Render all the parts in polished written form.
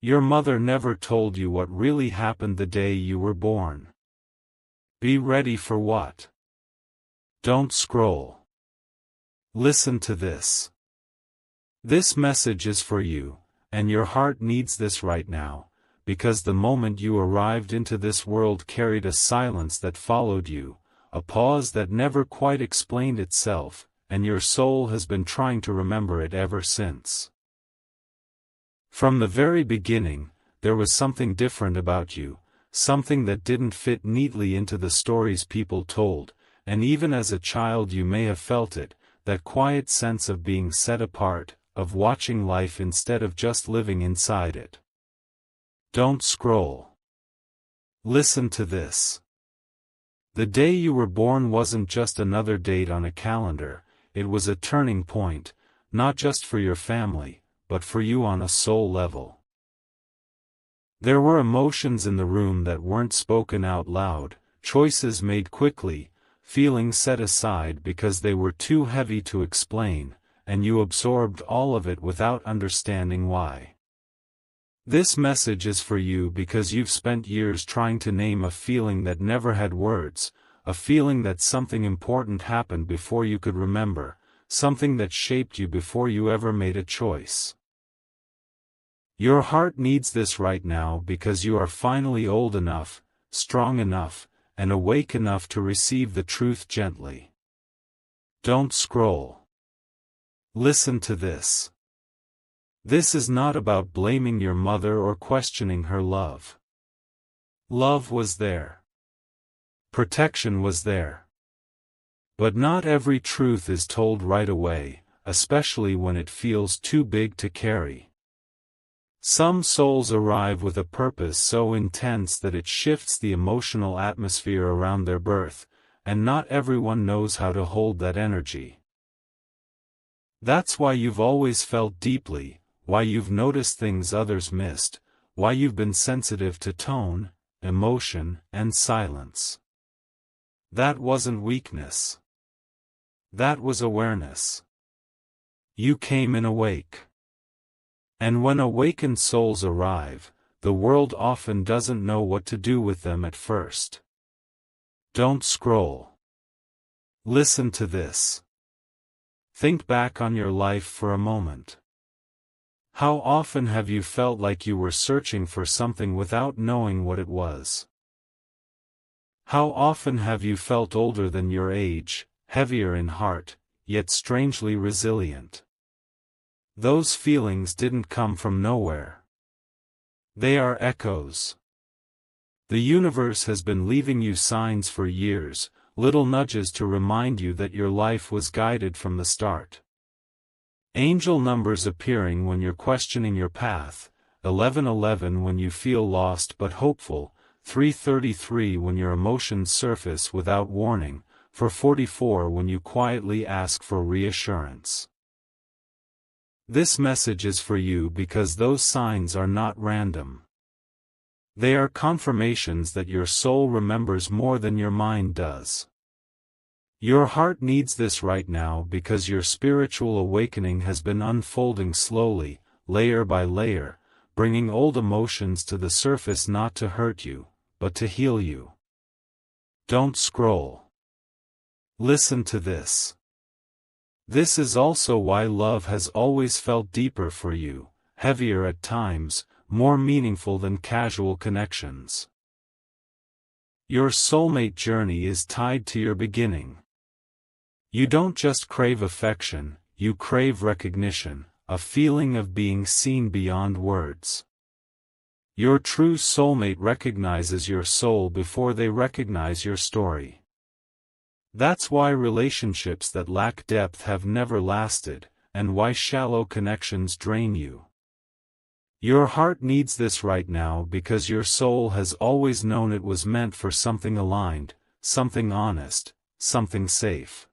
Your mother never told you what really happened the day you were born. Be ready for what? Don't scroll. Listen to this. This message is for you, and your heart needs this right now, because the moment you arrived into this world carried a silence that followed you, a pause that never quite explained itself, and your soul has been trying to remember it ever since. From the very beginning, there was something different about you, something that didn't fit neatly into the stories people told, and even as a child you may have felt it, that quiet sense of being set apart, of watching life instead of just living inside it. Don't scroll. Listen to this. The day you were born wasn't just another date on a calendar, it was a turning point, not just for your family, but for you on a soul level. There were emotions in the room that weren't spoken out loud, choices made quickly, feelings set aside because they were too heavy to explain, and you absorbed all of it without understanding why. This message is for you because you've spent years trying to name a feeling that never had words, a feeling that something important happened before you could remember, something that shaped you before you ever made a choice. Your heart needs this right now because you are finally old enough, strong enough, and awake enough to receive the truth gently. Don't scroll. Listen to this. This is not about blaming your mother or questioning her love. Love was there. Protection was there. But not every truth is told right away, especially when it feels too big to carry. Some souls arrive with a purpose so intense that it shifts the emotional atmosphere around their birth, and not everyone knows how to hold that energy. That's why you've always felt deeply, why you've noticed things others missed, why you've been sensitive to tone, emotion, and silence. That wasn't weakness. That was awareness. You came in awake. And when awakened souls arrive, the world often doesn't know what to do with them at first. Don't scroll. Listen to this. Think back on your life for a moment. How often have you felt like you were searching for something without knowing what it was? How often have you felt older than your age, heavier in heart, yet strangely resilient? Those feelings didn't come from nowhere. They are echoes. The universe has been leaving you signs for years, little nudges to remind you that your life was guided from the start. Angel numbers appearing when you're questioning your path, 1111 when you feel lost but hopeful, 333 when your emotions surface without warning, 444 when you quietly ask for reassurance. This message is for you because those signs are not random. They are confirmations that your soul remembers more than your mind does. Your heart needs this right now because your spiritual awakening has been unfolding slowly, layer by layer, bringing old emotions to the surface not to hurt you, but to heal you. Don't scroll. Listen to this. This is also why love has always felt deeper for you, heavier at times, more meaningful than casual connections. Your soulmate journey is tied to your beginning. You don't just crave affection, you crave recognition, a feeling of being seen beyond words. Your true soulmate recognizes your soul before they recognize your story. That's why relationships that lack depth have never lasted, and why shallow connections drain you. Your heart needs this right now because your soul has always known it was meant for something aligned, something honest, something safe.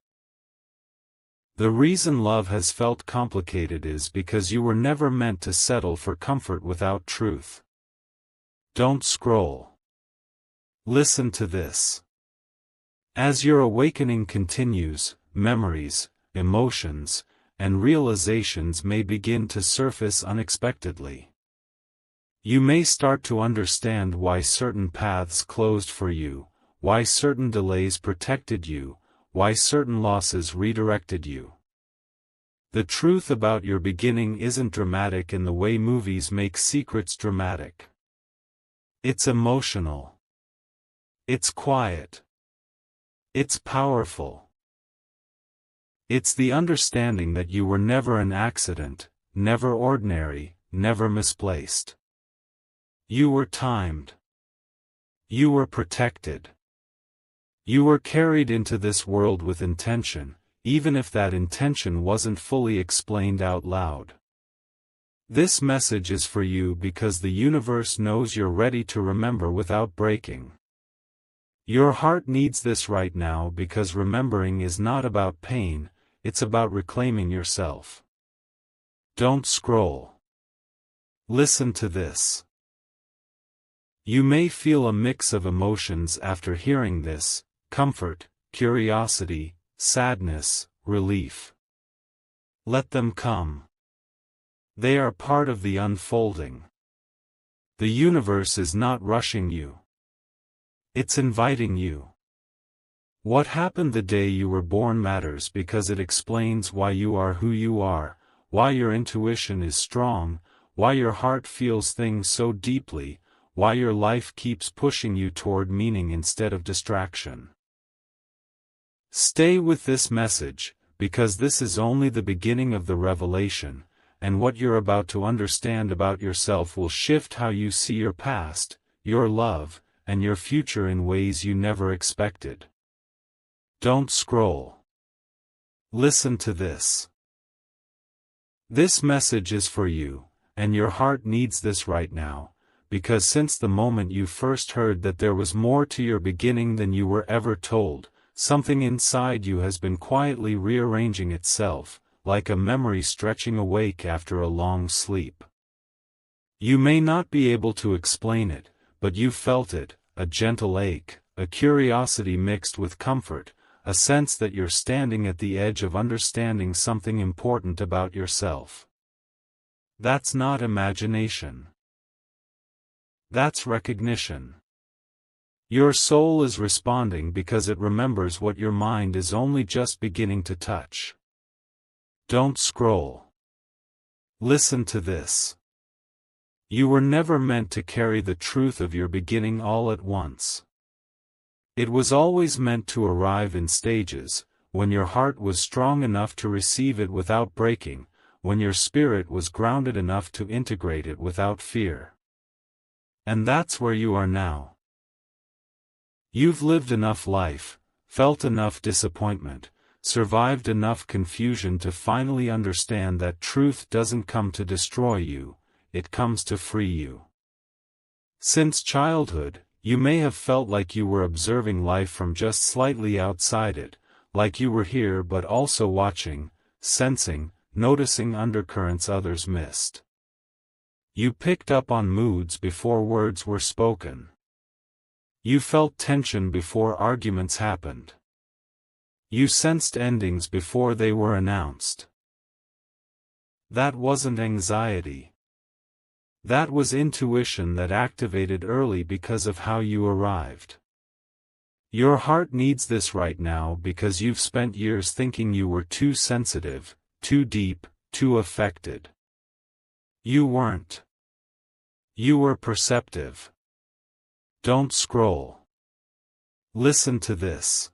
The reason love has felt complicated is because you were never meant to settle for comfort without truth. Don't scroll. Listen to this. As your awakening continues, memories, emotions, and realizations may begin to surface unexpectedly. You may start to understand why certain paths closed for you, why certain delays protected you, why certain losses redirected you. The truth about your beginning isn't dramatic in the way movies make secrets dramatic. It's emotional. It's quiet. It's powerful. It's the understanding that you were never an accident, never ordinary, never misplaced. You were timed. You were protected. You were carried into this world with intention, even if that intention wasn't fully explained out loud. This message is for you because the universe knows you're ready to remember without breaking. Your heart needs this right now because remembering is not about pain, it's about reclaiming yourself. Don't scroll. Listen to this. You may feel a mix of emotions after hearing this: comfort, curiosity, sadness, relief. Let them come. They are part of the unfolding. The universe is not rushing you. It's inviting you. What happened the day you were born matters because it explains why you are who you are, why your intuition is strong, why your heart feels things so deeply, why your life keeps pushing you toward meaning instead of distraction. Stay with this message, because this is only the beginning of the revelation, and what you're about to understand about yourself will shift how you see your past, your love, and your future in ways you never expected. Don't scroll. Listen to this. This message is for you, and your heart needs this right now, because since the moment you first heard that there was more to your beginning than you were ever told, something inside you has been quietly rearranging itself, like a memory stretching awake after a long sleep. You may not be able to explain it, but you felt it, a gentle ache, a curiosity mixed with comfort, a sense that you're standing at the edge of understanding something important about yourself. That's not imagination. That's recognition. Your soul is responding because it remembers what your mind is only just beginning to touch. Don't scroll. Listen to this. You were never meant to carry the truth of your beginning all at once. It was always meant to arrive in stages, when your heart was strong enough to receive it without breaking, when your spirit was grounded enough to integrate it without fear. And that's where you are now. You've lived enough life, felt enough disappointment, survived enough confusion to finally understand that truth doesn't come to destroy you, it comes to free you. Since childhood, you may have felt like you were observing life from just slightly outside it, like you were here but also watching, sensing, noticing undercurrents others missed. You picked up on moods before words were spoken. You felt tension before arguments happened. You sensed endings before they were announced. That wasn't anxiety. That was intuition that activated early because of how you arrived. Your heart needs this right now because you've spent years thinking you were too sensitive, too deep, too affected. You weren't. You were perceptive. Don't scroll. Listen to this.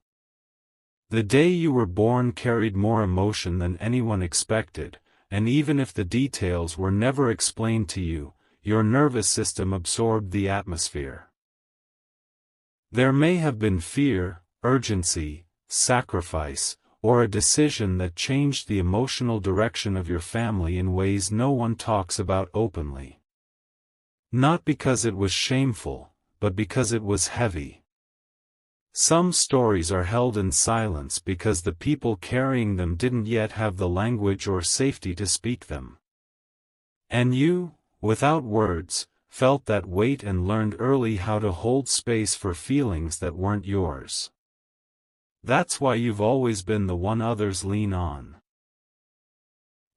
The day you were born carried more emotion than anyone expected, and even if the details were never explained to you, your nervous system absorbed the atmosphere. There may have been fear, urgency, sacrifice, or a decision that changed the emotional direction of your family in ways no one talks about openly. Not because it was shameful, but because it was heavy. Some stories are held in silence because the people carrying them didn't yet have the language or safety to speak them. And you, without words, felt that weight and learned early how to hold space for feelings that weren't yours. That's why you've always been the one others lean on.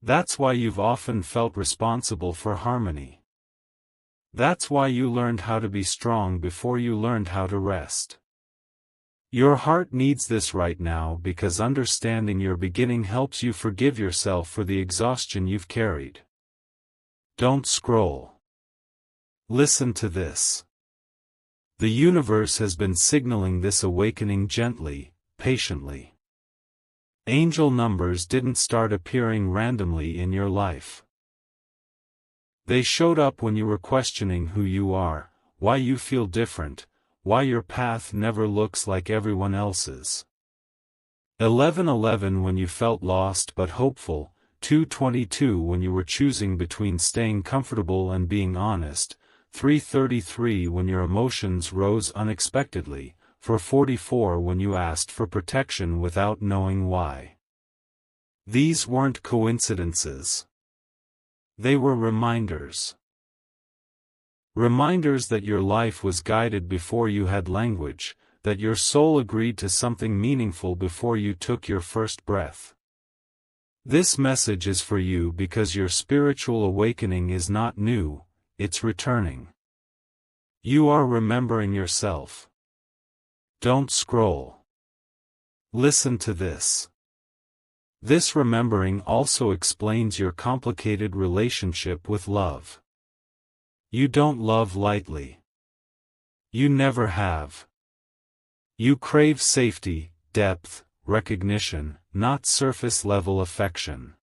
That's why you've often felt responsible for harmony. That's why you learned how to be strong before you learned how to rest. Your heart needs this right now because understanding your beginning helps you forgive yourself for the exhaustion you've carried. Don't scroll. Listen to this. The universe has been signaling this awakening gently, patiently. Angel numbers didn't start appearing randomly in your life. They showed up when you were questioning who you are, why you feel different, why your path never looks like everyone else's. 11:11 when you felt lost but hopeful, 2:22 when you were choosing between staying comfortable and being honest, 3:33 when your emotions rose unexpectedly, 4:44 when you asked for protection without knowing why. These weren't coincidences. They were reminders. Reminders that your life was guided before you had language, that your soul agreed to something meaningful before you took your first breath. This message is for you because your spiritual awakening is not new, it's returning. You are remembering yourself. Don't scroll. Listen to this. This remembering also explains your complicated relationship with love. You don't love lightly. You never have. You crave safety, depth, recognition, not surface-level affection.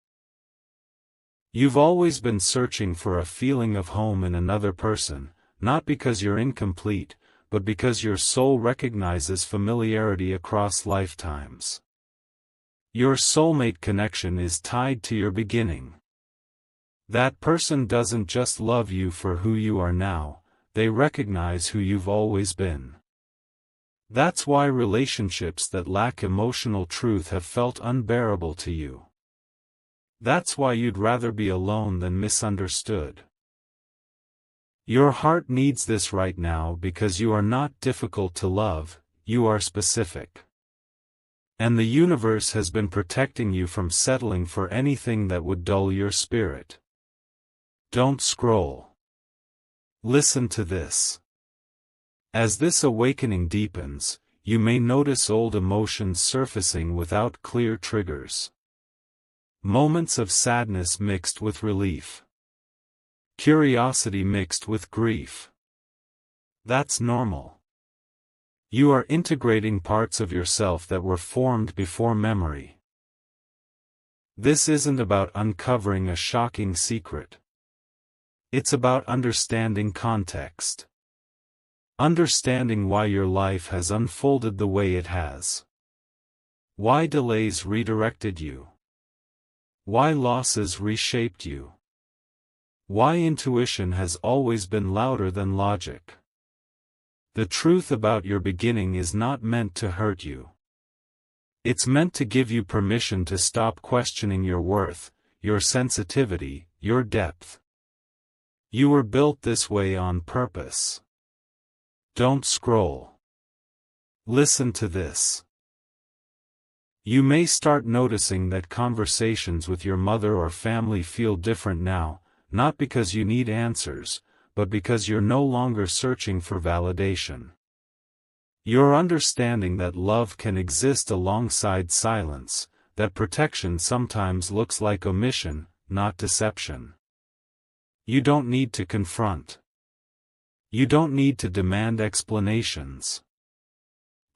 You've always been searching for a feeling of home in another person, not because you're incomplete, but because your soul recognizes familiarity across lifetimes. Your soulmate connection is tied to your beginning. That person doesn't just love you for who you are now, they recognize who you've always been. That's why relationships that lack emotional truth have felt unbearable to you. That's why you'd rather be alone than misunderstood. Your heart needs this right now because you are not difficult to love, you are specific. And the universe has been protecting you from settling for anything that would dull your spirit. Don't scroll. Listen to this. As this awakening deepens, you may notice old emotions surfacing without clear triggers. Moments of sadness mixed with relief. Curiosity mixed with grief. That's normal. You are integrating parts of yourself that were formed before memory. This isn't about uncovering a shocking secret. It's about understanding context. Understanding why your life has unfolded the way it has. Why delays redirected you. Why losses reshaped you. Why intuition has always been louder than logic. The truth about your beginning is not meant to hurt you. It's meant to give you permission to stop questioning your worth, your sensitivity, your depth. You were built this way on purpose. Don't scroll. Listen to this. You may start noticing that conversations with your mother or family feel different now, not because you need answers, but because you're no longer searching for validation. You're understanding that love can exist alongside silence, that protection sometimes looks like omission, not deception. You don't need to confront. You don't need to demand explanations.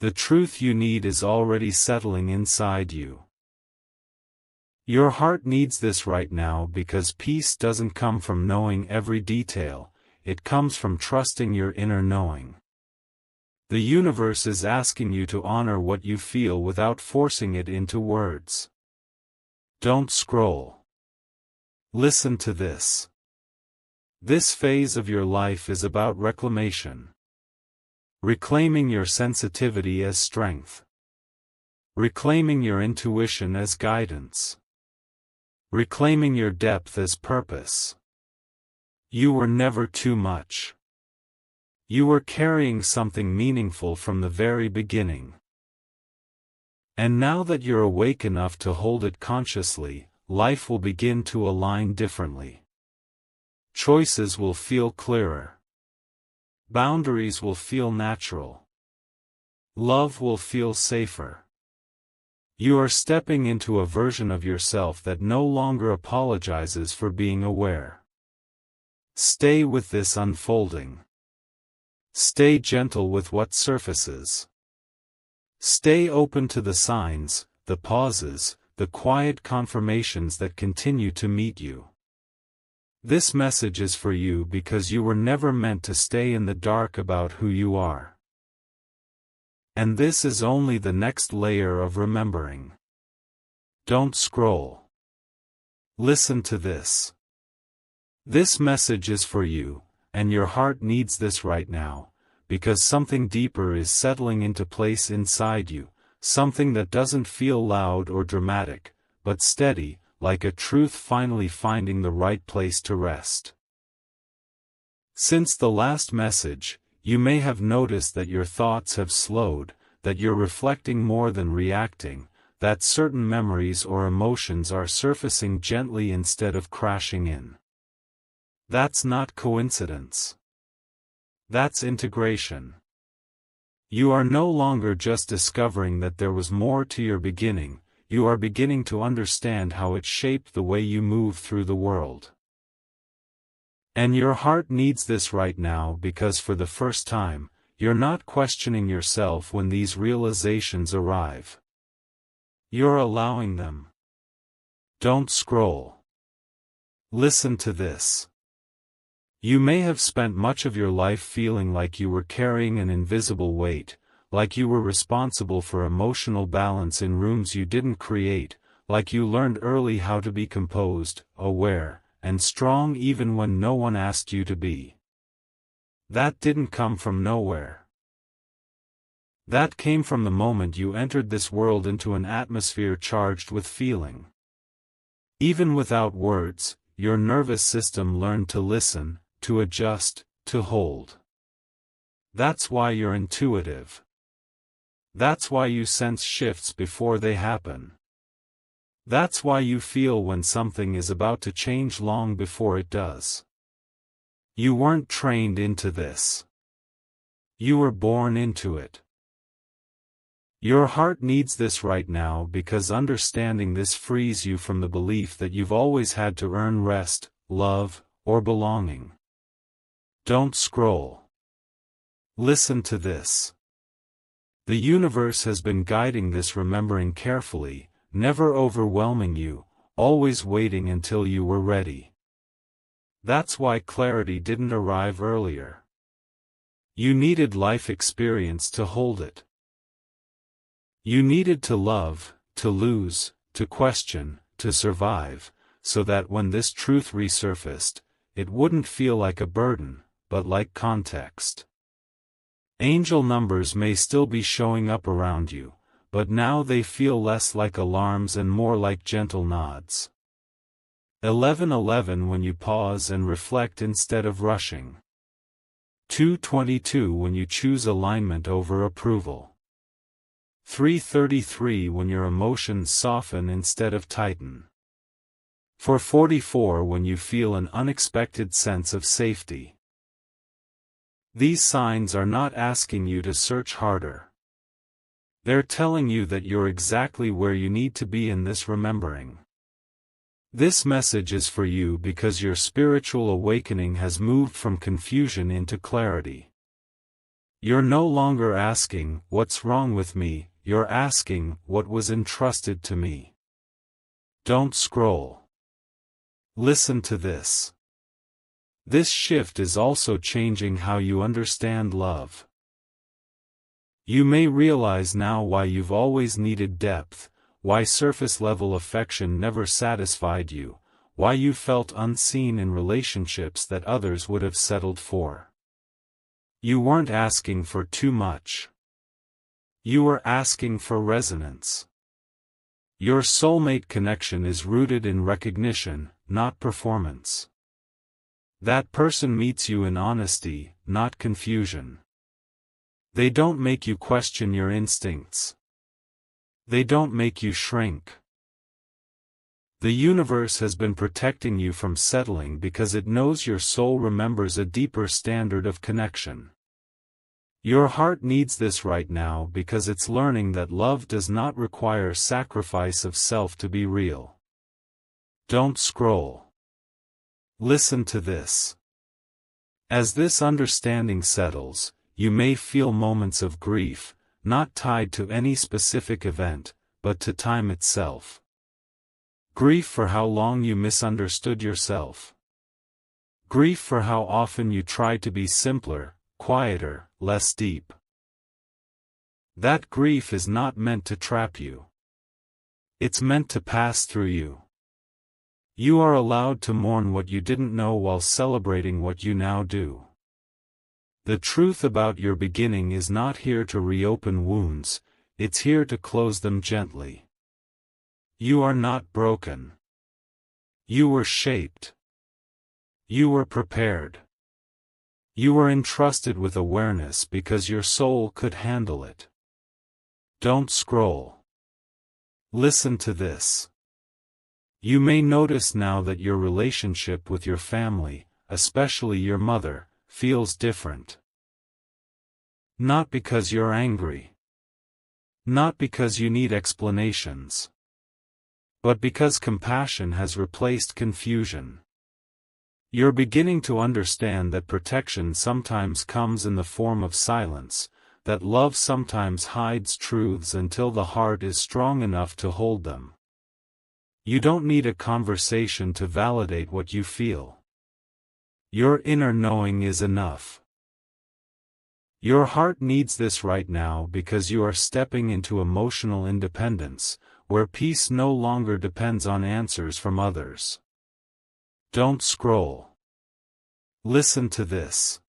The truth you need is already settling inside you. Your heart needs this right now because peace doesn't come from knowing every detail, it comes from trusting your inner knowing. The universe is asking you to honor what you feel without forcing it into words. Don't scroll. Listen to this. This phase of your life is about reclamation. Reclaiming your sensitivity as strength. Reclaiming your intuition as guidance. Reclaiming your depth as purpose. You were never too much. You were carrying something meaningful from the very beginning. And now that you're awake enough to hold it consciously, life will begin to align differently. Choices will feel clearer. Boundaries will feel natural. Love will feel safer. You are stepping into a version of yourself that no longer apologizes for being aware. Stay with this unfolding. Stay gentle with what surfaces. Stay open to the signs, the pauses, the quiet confirmations that continue to meet you. This message is for you because you were never meant to stay in the dark about who you are. And this is only the next layer of remembering. Don't scroll. Listen to this. This message is for you, and your heart needs this right now, because something deeper is settling into place inside you, something that doesn't feel loud or dramatic, but steady, like a truth finally finding the right place to rest. Since the last message, you may have noticed that your thoughts have slowed, that you're reflecting more than reacting, that certain memories or emotions are surfacing gently instead of crashing in. That's not coincidence. That's integration. You are no longer just discovering that there was more to your beginning, you are beginning to understand how it shaped the way you move through the world. And your heart needs this right now because for the first time, you're not questioning yourself when these realizations arrive. You're allowing them. Don't scroll. Listen to this. You may have spent much of your life feeling like you were carrying an invisible weight, like you were responsible for emotional balance in rooms you didn't create, like you learned early how to be composed, aware, and strong even when no one asked you to be. That didn't come from nowhere. That came from the moment you entered this world into an atmosphere charged with feeling. Even without words, your nervous system learned to listen, to adjust, to hold. That's why you're intuitive. That's why you sense shifts before they happen. That's why you feel when something is about to change long before it does. You weren't trained into this. You were born into it. Your heart needs this right now because understanding this frees you from the belief that you've always had to earn rest, love, or belonging. Don't scroll. Listen to this. The universe has been guiding this remembering carefully, never overwhelming you, always waiting until you were ready. That's why clarity didn't arrive earlier. You needed life experience to hold it. You needed to love, to lose, to question, to survive, so that when this truth resurfaced, it wouldn't feel like a burden, but like context. Angel numbers may still be showing up around you, but now they feel less like alarms and more like gentle nods. 11:11 when you pause and reflect instead of rushing. 2:22 when you choose alignment over approval. 3:33 when your emotions soften instead of tighten. 4:44 when you feel an unexpected sense of safety. These signs are not asking you to search harder. They're telling you that you're exactly where you need to be in this remembering. This message is for you because your spiritual awakening has moved from confusion into clarity. You're no longer asking, "What's wrong with me?" You're asking, "What was entrusted to me?" Don't scroll. Listen to this. This shift is also changing how you understand love. You may realize now why you've always needed depth, why surface-level affection never satisfied you, why you felt unseen in relationships that others would have settled for. You weren't asking for too much. You were asking for resonance. Your soulmate connection is rooted in recognition, not performance. That person meets you in honesty, not confusion. They don't make you question your instincts. They don't make you shrink. The universe has been protecting you from settling because it knows your soul remembers a deeper standard of connection. Your heart needs this right now because it's learning that love does not require sacrifice of self to be real. Don't scroll. Listen to this. As this understanding settles, you may feel moments of grief, not tied to any specific event, but to time itself. Grief for how long you misunderstood yourself. Grief for how often you tried to be simpler, quieter, less deep. That grief is not meant to trap you. It's meant to pass through you. You are allowed to mourn what you didn't know while celebrating what you now do. The truth about your beginning is not here to reopen wounds, it's here to close them gently. You are not broken. You were shaped. You were prepared. You were entrusted with awareness because your soul could handle it. Don't scroll. Listen to this. You may notice now that your relationship with your family, especially your mother, feels different. Not because you're angry. Not because you need explanations. But because compassion has replaced confusion. You're beginning to understand that protection sometimes comes in the form of silence, that love sometimes hides truths until the heart is strong enough to hold them. You don't need a conversation to validate what you feel. Your inner knowing is enough. Your heart needs this right now because you are stepping into emotional independence, where peace no longer depends on answers from others. Don't scroll. Listen to this.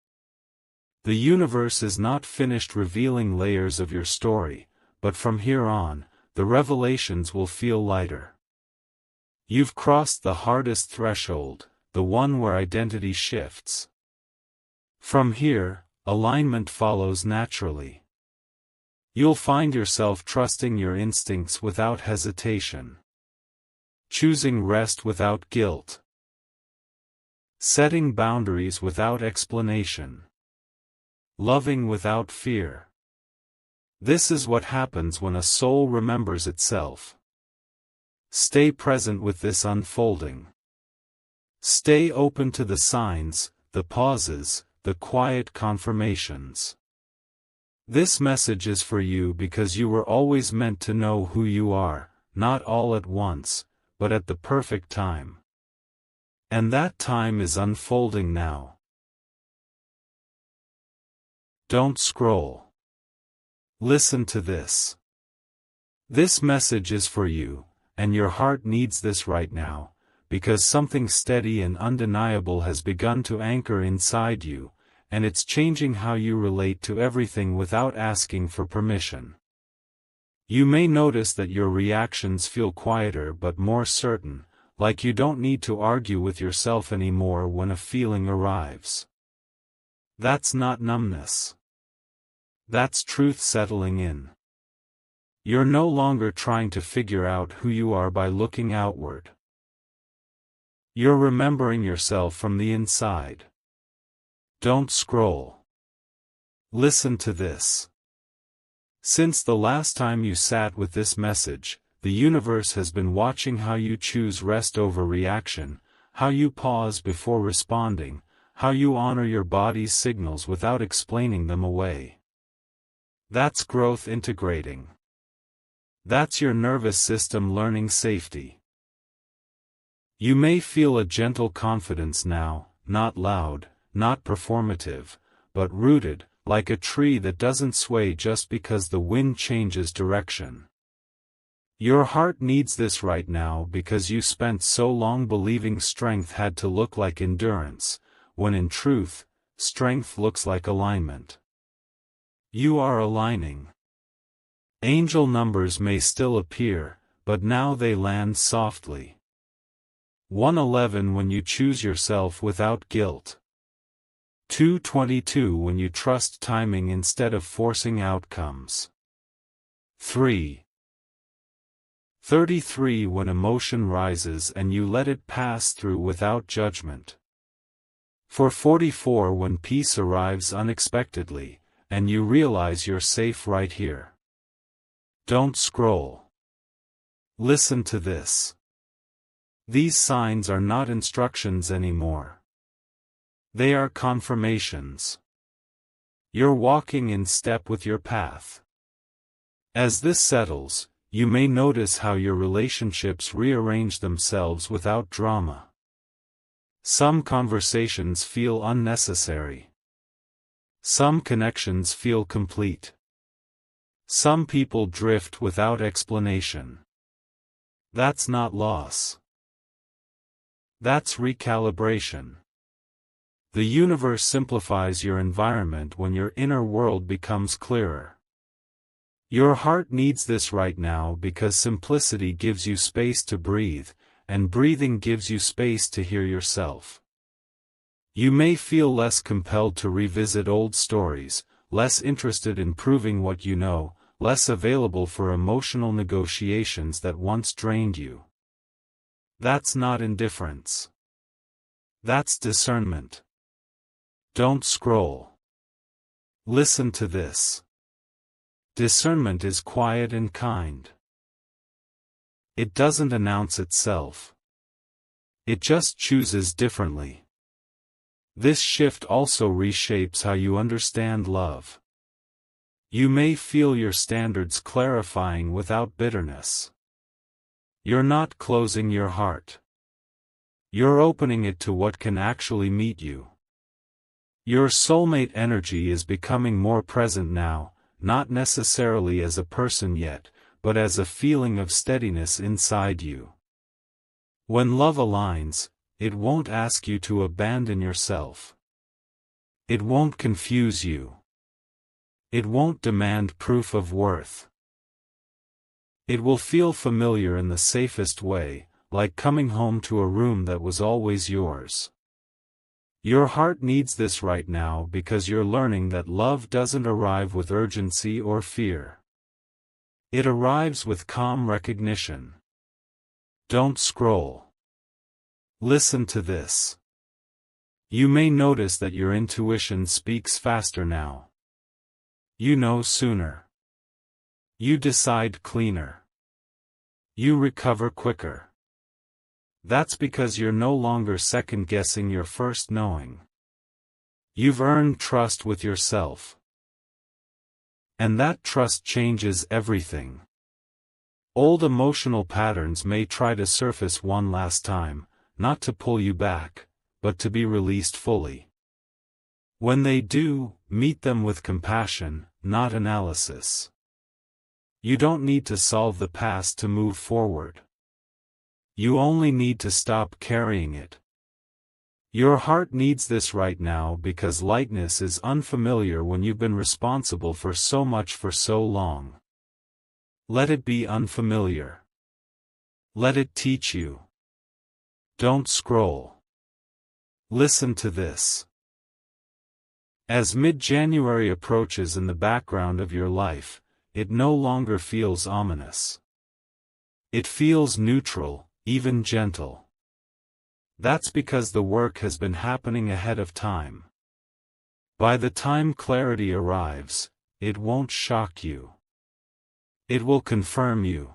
The universe is not finished revealing layers of your story, but from here on, the revelations will feel lighter. You've crossed the hardest threshold, the one where identity shifts. From here, alignment follows naturally. You'll find yourself trusting your instincts without hesitation. Choosing rest without guilt. Setting boundaries without explanation. Loving without fear. This is what happens when a soul remembers itself. Stay present with this unfolding. Stay open to the signs, the pauses, the quiet confirmations. This message is for you because you were always meant to know who you are, not all at once, but at the perfect time. And that time is unfolding now. Don't scroll. Listen to this. This message is for you, and your heart needs this right now, because something steady and undeniable has begun to anchor inside you, and it's changing how you relate to everything without asking for permission. You may notice that your reactions feel quieter but more certain, like you don't need to argue with yourself anymore when a feeling arrives. That's not numbness. That's truth settling in. You're no longer trying to figure out who you are by looking outward. You're remembering yourself from the inside. Don't scroll. Listen to this. Since the last time you sat with this message, the universe has been watching how you choose rest over reaction, how you pause before responding, how you honor your body's signals without explaining them away. That's growth integrating. That's your nervous system learning safety. You may feel a gentle confidence now, not loud, not performative, but rooted, like a tree that doesn't sway just because the wind changes direction. Your heart needs this right now because you spent so long believing strength had to look like endurance, when in truth, strength looks like alignment. You are aligning. Angel numbers may still appear, but now they land softly. 111 when you choose yourself without guilt. 222 when you trust timing instead of forcing outcomes. 33 when emotion rises and you let it pass through without judgment. 44 when peace arrives unexpectedly, and you realize you're safe right here. Don't scroll. Listen to this. These signs are not instructions anymore. They are confirmations. You're walking in step with your path. As this settles, you may notice how your relationships rearrange themselves without drama. Some conversations feel unnecessary. Some connections feel complete. Some people drift without explanation. That's not loss. That's recalibration. The universe simplifies your environment when your inner world becomes clearer. Your heart needs this right now because simplicity gives you space to breathe, and breathing gives you space to hear yourself. You may feel less compelled to revisit old stories, less interested in proving what you know, less available for emotional negotiations that once drained you. That's not indifference. That's discernment. Don't scroll. Listen to this. Discernment is quiet and kind. It doesn't announce itself. It just chooses differently. This shift also reshapes how you understand love. You may feel your standards clarifying without bitterness. You're not closing your heart. You're opening it to what can actually meet you. Your soulmate energy is becoming more present now, not necessarily as a person yet, but as a feeling of steadiness inside you. When love aligns, it won't ask you to abandon yourself. It won't confuse you. It won't demand proof of worth. It will feel familiar in the safest way, like coming home to a room that was always yours. Your heart needs this right now because you're learning that love doesn't arrive with urgency or fear. It arrives with calm recognition. Don't scroll. Listen to this. You may notice that your intuition speaks faster now. You know sooner. You decide cleaner. You recover quicker. That's because you're no longer second-guessing your first knowing. You've earned trust with yourself. And that trust changes everything. Old emotional patterns may try to surface one last time, not to pull you back, but to be released fully. When they do, meet them with compassion, not analysis. You don't need to solve the past to move forward. You only need to stop carrying it. Your heart needs this right now because lightness is unfamiliar when you've been responsible for so much for so long. Let it be unfamiliar. Let it teach you. Don't scroll. Listen to this. As mid-January approaches in the background of your life, it no longer feels ominous. It feels neutral, even gentle. That's because the work has been happening ahead of time. By the time clarity arrives, it won't shock you. It will confirm you.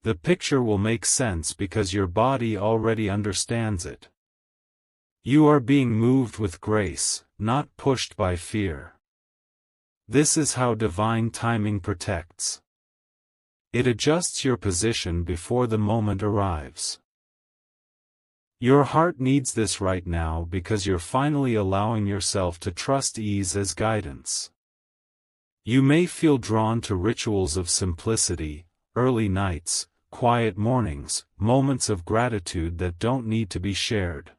The picture will make sense because your body already understands it. You are being moved with grace, not pushed by fear. This is how divine timing protects. It adjusts your position before the moment arrives. Your heart needs this right now because you're finally allowing yourself to trust ease as guidance. You may feel drawn to rituals of simplicity, early nights, quiet mornings, moments of gratitude that don't need to be shared.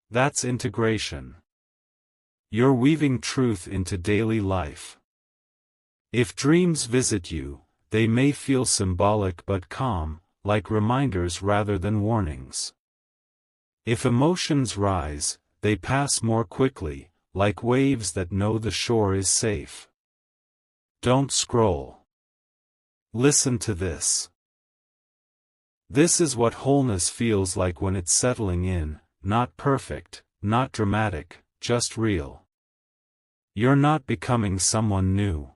That's integration. You're weaving truth into daily life. If dreams visit you, they may feel symbolic but calm, like reminders rather than warnings. If emotions rise, they pass more quickly, like waves that know the shore is safe. Don't scroll. Listen to this. This is what wholeness feels like when it's settling in, not perfect, not dramatic, just real. You're not becoming someone new.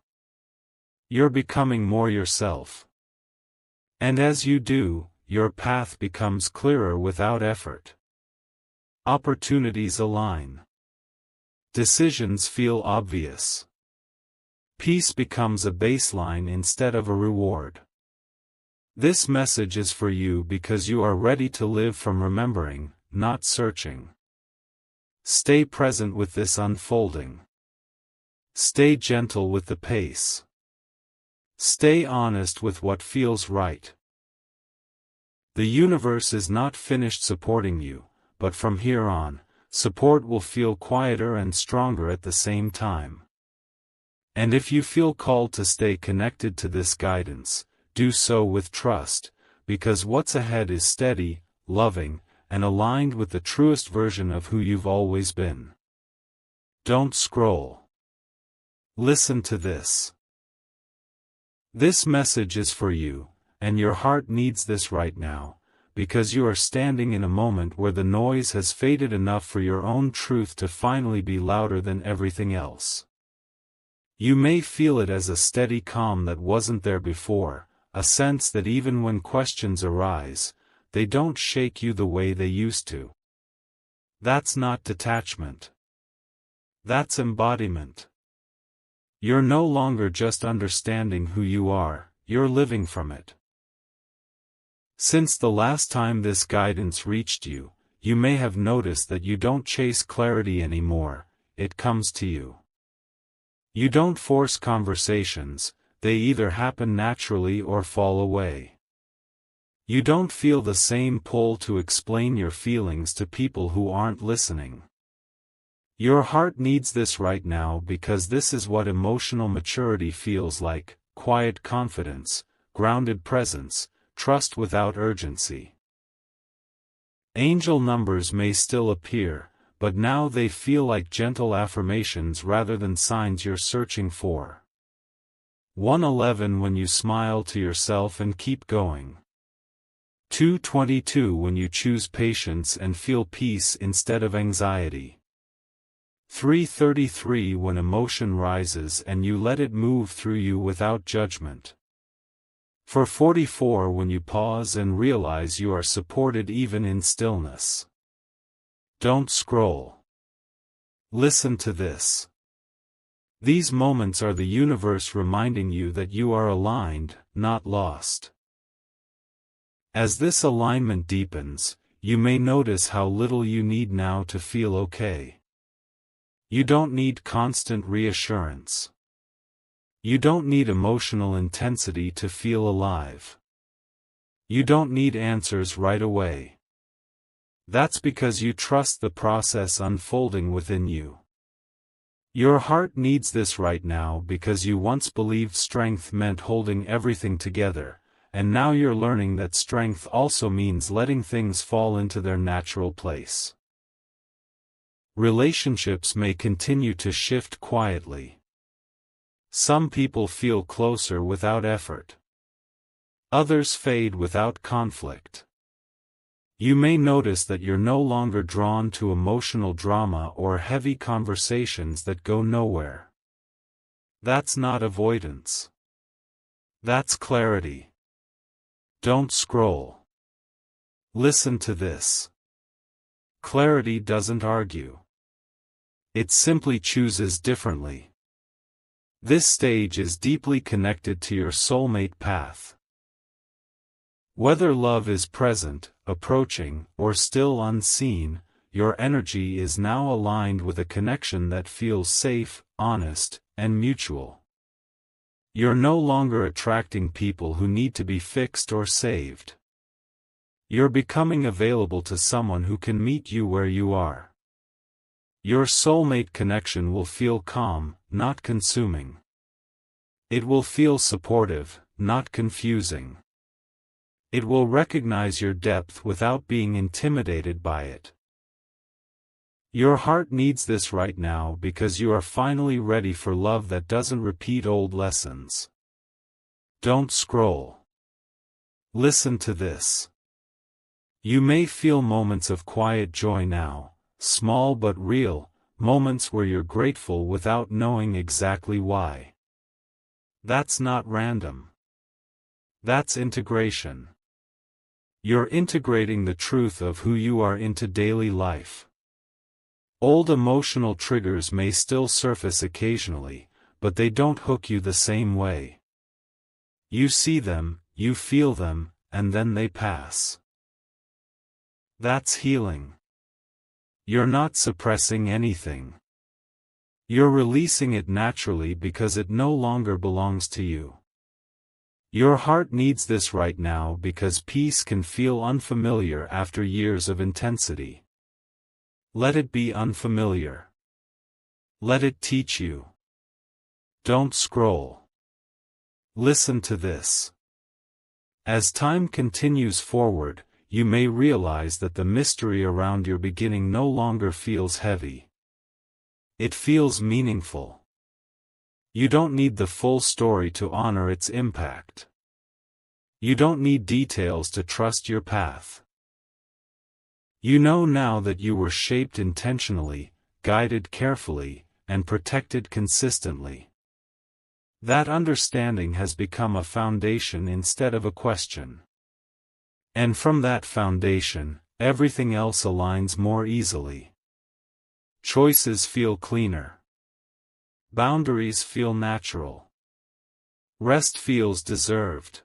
You're becoming more yourself. And as you do, your path becomes clearer without effort. Opportunities align. Decisions feel obvious. Peace becomes a baseline instead of a reward. This message is for you because you are ready to live from remembering, not searching. Stay present with this unfolding. Stay gentle with the pace. Stay honest with what feels right. The universe is not finished supporting you, but from here on, support will feel quieter and stronger at the same time. And if you feel called to stay connected to this guidance, do so with trust, because what's ahead is steady, loving, and aligned with the truest version of who you've always been. Don't scroll. Listen to this. This message is for you, and your heart needs this right now, because you are standing in a moment where the noise has faded enough for your own truth to finally be louder than everything else. You may feel it as a steady calm that wasn't there before, a sense that even when questions arise, they don't shake you the way they used to. That's not detachment. That's embodiment. You're no longer just understanding who you are, you're living from it. Since the last time this guidance reached you, you may have noticed that you don't chase clarity anymore, it comes to you. You don't force conversations, they either happen naturally or fall away. You don't feel the same pull to explain your feelings to people who aren't listening. Your heart needs this right now because this is what emotional maturity feels like: quiet confidence, grounded presence, trust without urgency. Angel numbers may still appear, but now they feel like gentle affirmations rather than signs you're searching for. 111 when you smile to yourself and keep going. 222 when you choose patience and feel peace instead of anxiety. 333 when emotion rises and you let it move through you without judgment. 444 when you pause and realize you are supported even in stillness. Don't scroll. Listen to this. These moments are the universe reminding you that you are aligned, not lost. As this alignment deepens, you may notice how little you need now to feel okay. You don't need constant reassurance. You don't need emotional intensity to feel alive. You don't need answers right away. That's because you trust the process unfolding within you. Your heart needs this right now because you once believed strength meant holding everything together, and now you're learning that strength also means letting things fall into their natural place. Relationships may continue to shift quietly. Some people feel closer without effort. Others fade without conflict. You may notice that you're no longer drawn to emotional drama or heavy conversations that go nowhere. That's not avoidance. That's clarity. Don't scroll. Listen to this. Clarity doesn't argue. It simply chooses differently. This stage is deeply connected to your soulmate path. Whether love is present, approaching, or still unseen, your energy is now aligned with a connection that feels safe, honest, and mutual. You're no longer attracting people who need to be fixed or saved. You're becoming available to someone who can meet you where you are. Your soulmate connection will feel calm, not consuming. It will feel supportive, not confusing. It will recognize your depth without being intimidated by it. Your heart needs this right now because you are finally ready for love that doesn't repeat old lessons. Don't scroll. Listen to this. You may feel moments of quiet joy now, small but real, moments where you're grateful without knowing exactly why. That's not random. That's integration. You're integrating the truth of who you are into daily life. Old emotional triggers may still surface occasionally, but they don't hook you the same way. You see them, you feel them, and then they pass. That's healing. You're not suppressing anything. You're releasing it naturally because it no longer belongs to you. Your heart needs this right now because peace can feel unfamiliar after years of intensity. Let it be unfamiliar. Let it teach you. Don't scroll. Listen to this. As time continues forward, you may realize that the mystery around your beginning no longer feels heavy. It feels meaningful. You don't need the full story to honor its impact. You don't need details to trust your path. You know now that you were shaped intentionally, guided carefully, and protected consistently. That understanding has become a foundation instead of a question. And from that foundation, everything else aligns more easily. Choices feel cleaner. Boundaries feel natural. Rest feels deserved.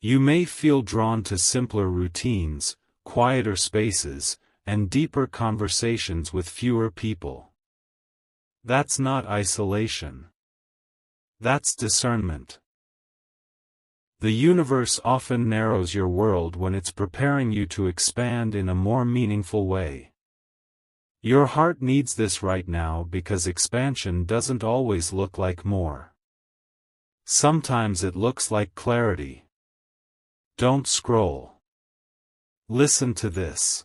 You may feel drawn to simpler routines, quieter spaces, and deeper conversations with fewer people. That's not isolation. That's discernment. The universe often narrows your world when it's preparing you to expand in a more meaningful way. Your heart needs this right now because expansion doesn't always look like more. Sometimes it looks like clarity. Don't scroll. Listen to this.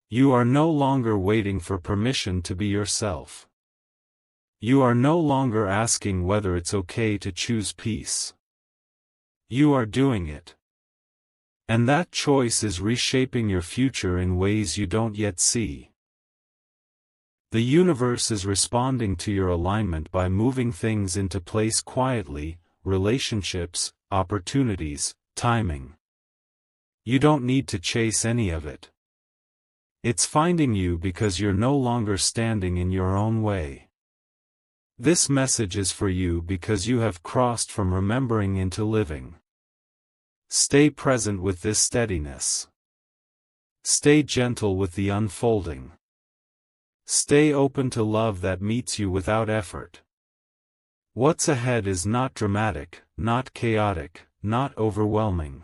You are no longer waiting for permission to be yourself. You are no longer asking whether it's okay to choose peace. You are doing it. And that choice is reshaping your future in ways you don't yet see. The universe is responding to your alignment by moving things into place quietly, relationships, opportunities, timing. You don't need to chase any of it. It's finding you because you're no longer standing in your own way. This message is for you because you have crossed from remembering into living. Stay present with this steadiness. Stay gentle with the unfolding. Stay open to love that meets you without effort. What's ahead is not dramatic, not chaotic, not overwhelming.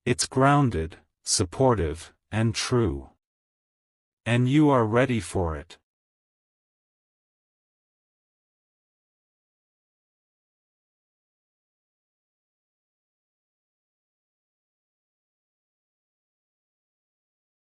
It's grounded, supportive, and true. And you are ready for it.